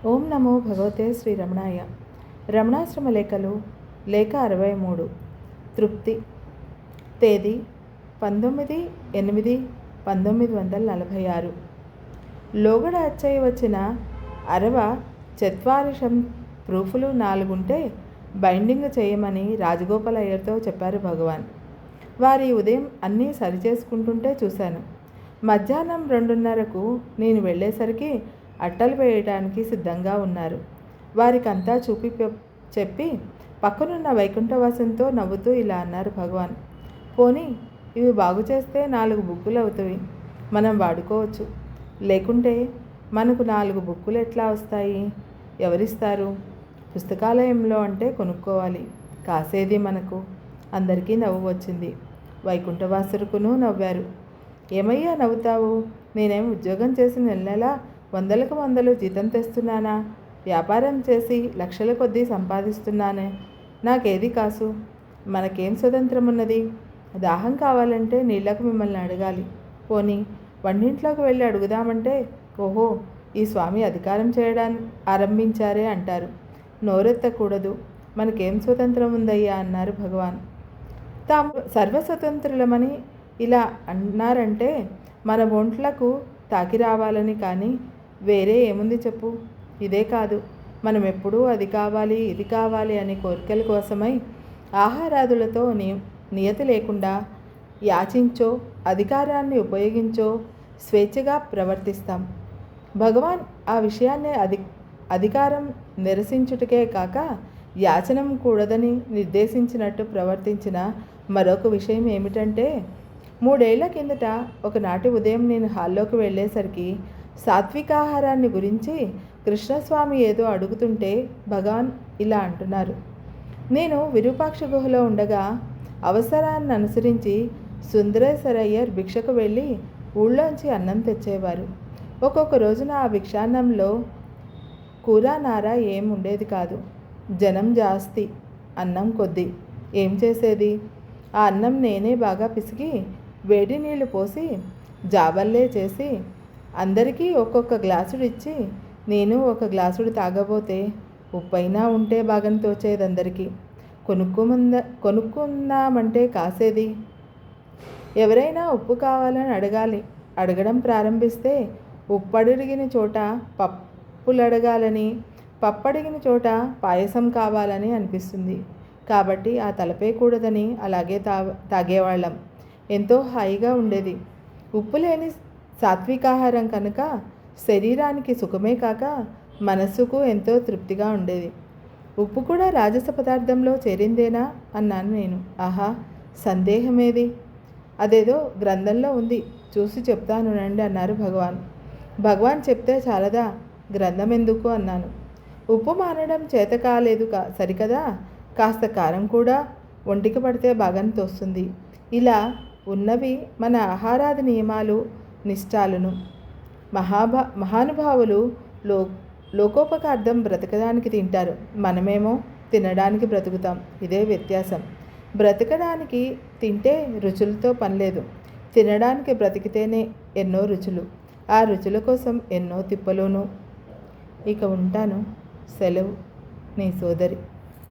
ఓం నమో భగవతే శ్రీ రమణాయ. రమణాశ్రమ లేఖలు లేఖ 63. తృప్తి. తేదీ 19/8/1946. లోగడ అచ్చయ్య వచ్చిన 64 ప్రూఫ్లు 4 ఉంటే బైండింగ్ చేయమని రాజగోపాల్ అయ్యర్తో చెప్పారు భగవాన్. వారి ఉదయం అన్నీ సరిచేసుకుంటుంటే చూశాను. మధ్యాహ్నం 2:30కు నేను వెళ్ళేసరికి అట్టలు వేయడానికి సిద్ధంగా ఉన్నారు. వారికంతా చెప్పి పక్కనున్న వైకుంఠవాసంతో నవ్వుతూ ఇలా అన్నారు భగవాన్. పోనీ ఇవి బాగు చేస్తే 4 బుక్కులు అవుతాయి, మనం వాడుకోవచ్చు. లేకుంటే మనకు 4 బుక్కులు ఎట్లా వస్తాయి? ఎవరిస్తారు? పుస్తకాలయంలో అంటే కొనుక్కోవాలి, కాసేది మనకు. అందరికీ నవ్వు వచ్చింది. వైకుంఠవాసురుకును నవ్వారు. ఏమయ్యా నవ్వుతావు? నేనేం ఉద్యోగం చేసి నెల 100 జీతం తెస్తున్నానా? వ్యాపారం చేసి లక్షల కొద్దీ సంపాదిస్తున్నానే. నాకేది కాసు? మనకేం స్వతంత్రం ఉన్నది? దాహం కావాలంటే నీళ్లకు మిమ్మల్ని అడగాలి. పోనీ వంటింట్లోకి వెళ్ళి అడుగుదామంటే, ఓహో ఈ స్వామి అధికారం చేయడానికి ఆరంభించారే అంటారు. నోరెత్తకూడదు. మనకేం స్వతంత్రం ఉందయ్యా అన్నారు భగవాన్. తాము సర్వస్వతంత్రులమని ఇలా అన్నారంటే మన ఒంట్లకు తాకి రావాలని, కానీ వేరే ఏముంది చెప్పు? ఇదే కాదు, మనం ఎప్పుడూ అది కావాలి ఇది కావాలి అని కోరికల కోసమై ఆహారాదులతో నియతి లేకుండా యాచించో అధికారాన్ని ఉపయోగించో స్వేచ్ఛగా ప్రవర్తిస్తాం. భగవాన్ ఆ విషయాన్ని అధికారం నిరసించుటకే కాక యాచనం కూడదని నిర్దేశించినట్టు ప్రవర్తించిన మరొక విషయం ఏమిటంటే, 3 ఏళ్ల కిందట ఒకనాటి ఉదయం నేను హాల్లోకి వెళ్ళేసరికి సాత్వికాహారాన్ని గురించి కృష్ణస్వామి ఏదో అడుగుతుంటే భగవాన్ ఇలా అంటున్నారు. నేను విరూపాక్ష గుహలో ఉండగా అవసరాన్ని అనుసరించి సుందరేశ్వరయ్యర్ భిక్షకు వెళ్ళి ఊళ్ళోంచి అన్నం తెచ్చేవారు. ఒక్కొక్క రోజున ఆ భిక్షాన్నంలో కూర నార ఏం ఉండేది కాదు. జనం జాస్తి, అన్నం కొద్ది. ఏం చేసేది? ఆ అన్నం నేనే బాగా పిసికి వేడి నీళ్లు పోసి జాబల్లే చేసి అందరికీ ఒక్కొక్క గ్లాసుడు ఇచ్చి నేను ఒక గ్లాసుడు తాగబోతే ఉప్పైనా ఉంటే బాగని తోచేది అందరికీ. కొనుక్కుందామంటే కాసేది. ఎవరైనా ఉప్పు కావాలని అడగడం ప్రారంభిస్తే ఉప్పడిగిన చోట పప్పులడగాలని, పప్పడిగిన చోట పాయసం కావాలని అనిపిస్తుంది. కాబట్టి ఆ తలపే కూడదని అలాగే తాగేవాళ్ళం. ఎంతో హాయిగా ఉండేది. ఉప్పు లేని సాత్వికాహారం కనుక శరీరానికి సుఖమే కాక మనస్సుకు ఎంతో తృప్తిగా ఉండేది. ఉప్పు కూడా రాజస పదార్థంలో చేరిందేనా అన్నాను నేను. ఆహా, సందేహమేది? అదేదో గ్రంథంలో ఉంది, చూసి చెప్తాను రండి అన్నారు భగవాన్. భగవాన్ చెప్తే చాలదా, గ్రంథం ఎందుకు అన్నాను. ఉప్పు మానడం చేత కాలేదు సరికదా, కాస్త కారం కూడా ఒంటికి పడితే బాగాని తోస్తుంది. ఇలా ఉన్నవి మన ఆహారాది నియమాలు నిష్ఠాలను. మహానుభావులు లోకోపకార్థం బ్రతకడానికి తింటారు, మనమేమో తినడానికి బ్రతుకుతాం. ఇదే వ్యత్యాసం. బ్రతకడానికి తింటే రుచులతో పనిలేదు, తినడానికి బ్రతికితేనే ఎన్నో రుచులు, ఆ రుచుల కోసం ఎన్నో తిప్పలును. ఇక ఉంటాను. సెలవు. నీ సోదరి.